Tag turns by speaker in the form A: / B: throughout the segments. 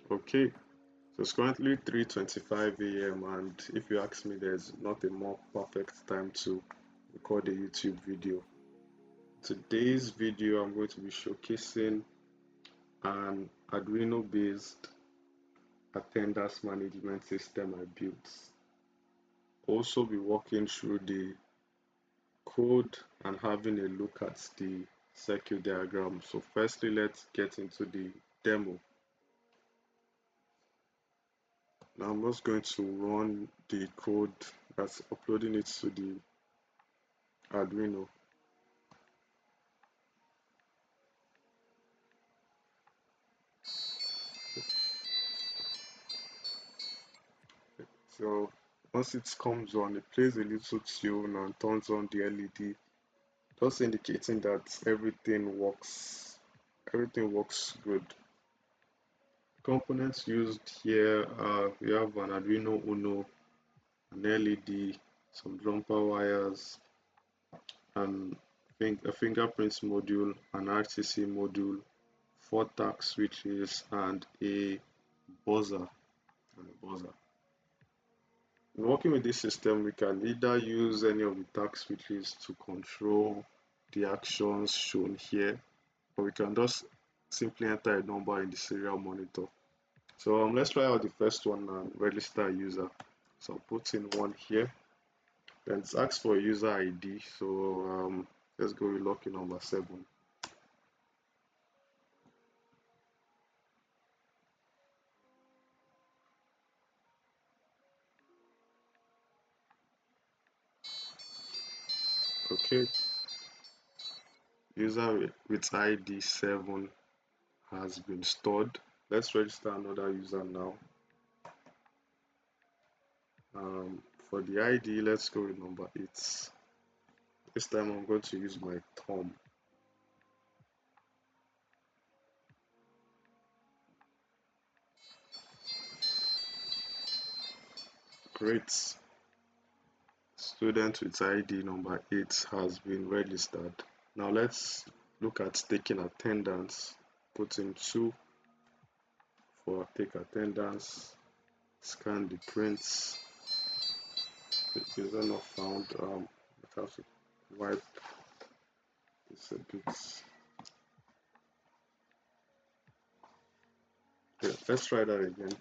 A: Okay, so it's currently 3:25 a.m. and if you ask me, there's not a more perfect time to record a YouTube video. Today's video, I'm going to be showcasing an Arduino based attendance management system I built. Also be walking through the code and having a look at the circuit diagram. So firstly, let's get into the demo. Now I'm just going to run the code that's uploading it to the Arduino. So once it comes on, it plays a little tune and turns on the LED, just indicating that everything works good. Components used here are we have an Arduino Uno, an LED, some jumper wires, and a fingerprint module, an RTC module, 4 tact switches, and a buzzer. Working with this system, we can either use any of the tact switches to control the actions shown here, or we can just simply enter a number in the serial monitor. So let's try out the first one and register a user. So I'll put in one here. Then it asks for a user ID. So let's go with lucky number 7. Okay, user with ID 7 has been stored. Let's register another user now. For the ID, let's go with number 8. This time I'm going to use my thumb. Great. Student with ID number 8 has been registered. Now let's look at taking attendance. Put in 2 for take attendance. Scan the prints. The user not found. It has to wipe this a bit. Okay, let's try that again.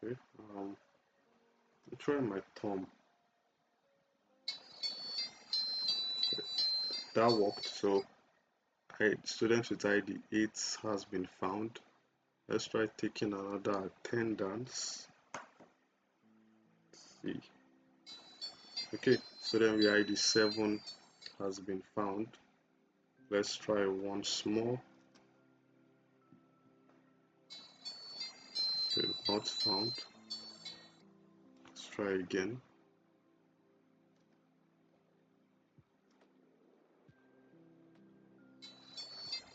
A: Okay, I'm trying my thumb. That worked. So student with ID 8 has been found. Let's try taking another attendance. Let's see. Okay, student with ID 7 has been found. Let's try once more. Okay, not found. Let's try again.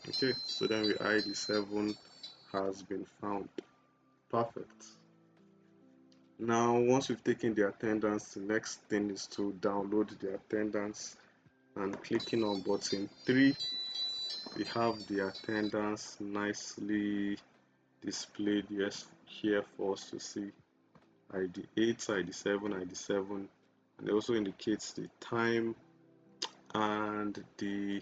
A: Okay, student with ID 7 has been found. Perfect. Now, once we've taken the attendance, the next thing is to download the attendance, and clicking on button 3, we have the attendance nicely displayed here for us to see. ID 8, ID 7, ID 7, and it also indicates the time and the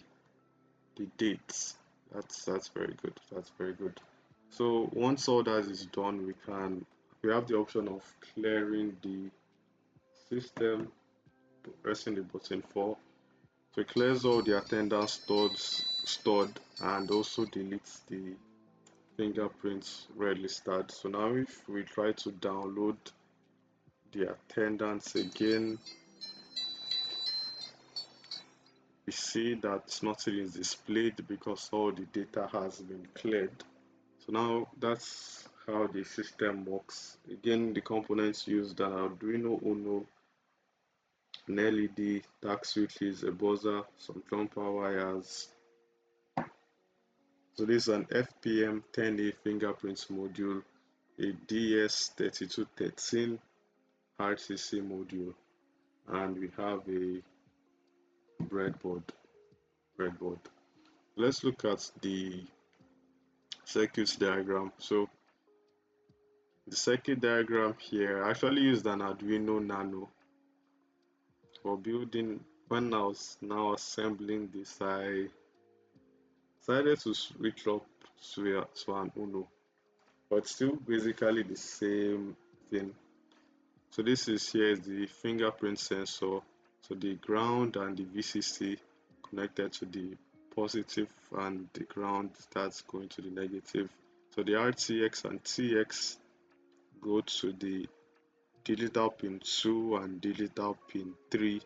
A: dates. That's very good. That's very good. So once all that is done, we have the option of clearing the system, pressing the button 4. So it clears all the attendance stored and also deletes the fingerprints registered. So now if we try to download the attendance again, we see that nothing is displayed because all the data has been cleared. So now that's how the system works. Again, the components used are Arduino Uno, an LED, tact switches, a buzzer, some jumper wires. So this is an FPM 10A fingerprint module, a DS3231 RTC module, and we have a breadboard. Let's look at the circuit diagram. So the circuit diagram here, I actually used an Arduino Nano for building. When I was now assembling this, I decided to switch up to an Uno, but still basically the same thing. So this is here is the fingerprint sensor. So the ground and the VCC connected to the positive, and the ground starts going to the negative. So the RTX and TX go to the digital pin 2 and digital pin 3,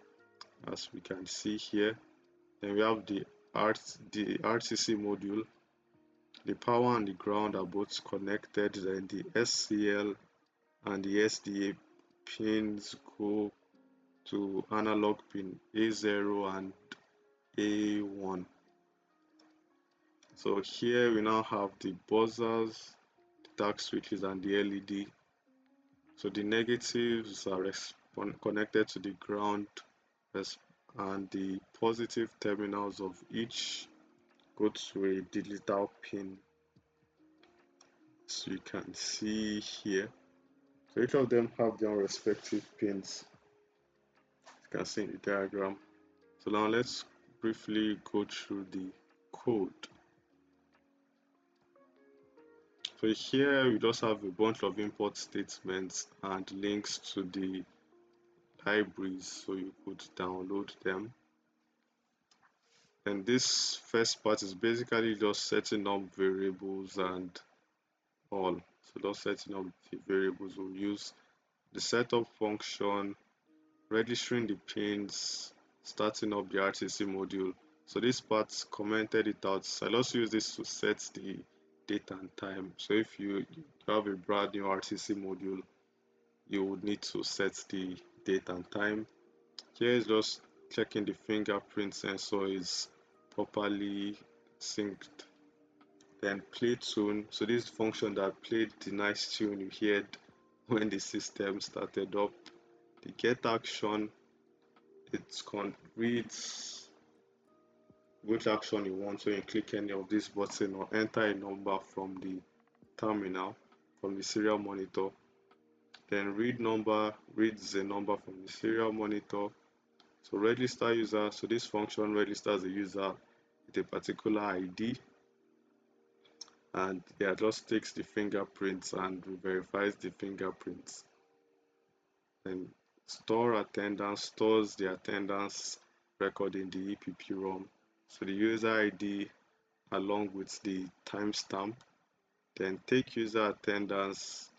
A: as we can see here. Then we have the RTC module. The power and the ground are both connected. Then the SCL and the SDA pins go to analog pin A0 and A1. So here we now have the buzzers, the tact switches, and the LED. So the negatives are connected to the ground, and the positive terminals of each go to a digital pin. So you can see here. So each of them have their respective pins. You can see in the diagram. So now let's briefly go through the code. So here we just have a bunch of import statements and links to the libraries, so you could download them. And this first part is basically just setting up variables and all. So just setting up the variables. We'll use the setup function, registering the pins, starting up the RTC module. So this part commented it out. So I'll also use this to set the date and time. So if you have a brand new RTC module, you would need to set the date and time. Here is just checking the fingerprint sensor is properly synced. Then play tune. So this function that played the nice tune you heard when the system started up. The get action, it reads which action you want. So you click any of this button or enter a number from the terminal, from the serial monitor. Then read number reads a number from the serial monitor. So register user, so this function registers a user with a particular ID, and yeah, just takes the fingerprints and verifies the fingerprints. Then store attendance stores the attendance record in the EPP-ROM. So the user ID along with the timestamp. Then take user attendance,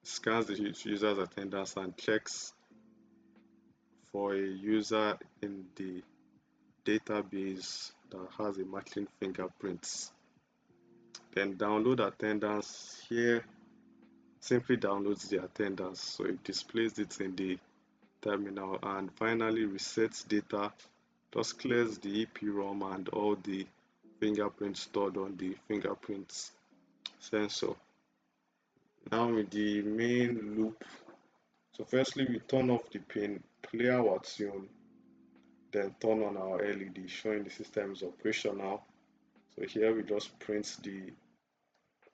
A: scans the user's attendance and checks for a user in the database that has a matching fingerprints. Then download attendance. Here simply downloads the attendance, so it displays it in the terminal. And finally resets data, just clears the EPROM and all the fingerprints stored on the fingerprints sensor. Now with the main loop, so firstly we turn off the pin, play our tune, then turn on our LED showing the system is operational. So here we just print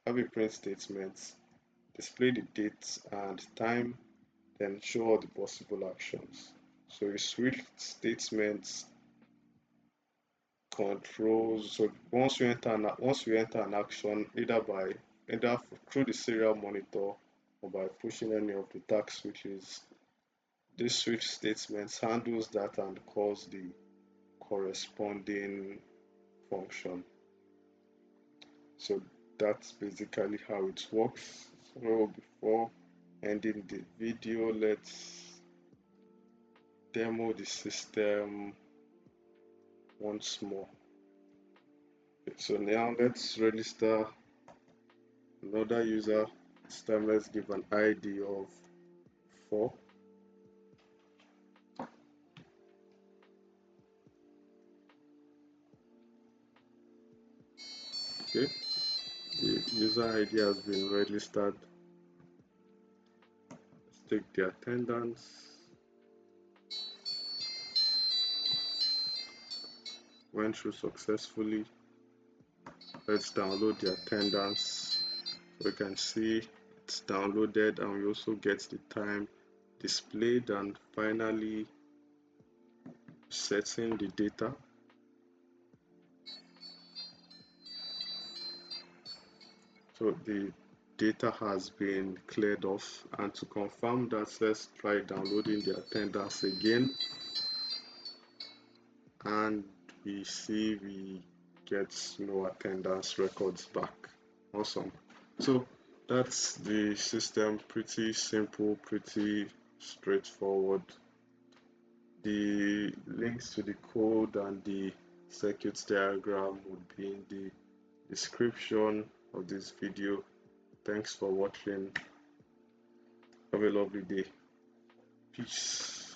A: have a print statement, display the date and time, then show all the possible actions. So we switch statements controls. So once we enter an action, either through the serial monitor or by pushing any of the tact switches, this switch statement handles that and calls the corresponding function. So that's basically how it works. So before ending the video, let's demo the system once more. So now let's register another user. This time let's give an ID of 4. Okay, the user ID has been registered. Let's take the attendance. went through successfully. Let's download the attendance. We can see it's downloaded, and we also get the time displayed, and finally setting the data. So the data has been cleared off, and to confirm that, let's try downloading the attendance again, and we see we get no attendance records back. Awesome. So that's the system. Pretty simple, pretty straightforward. The links to the code and the circuit diagram would be in the description of this video. Thanks for watching. Have a lovely day. Peace.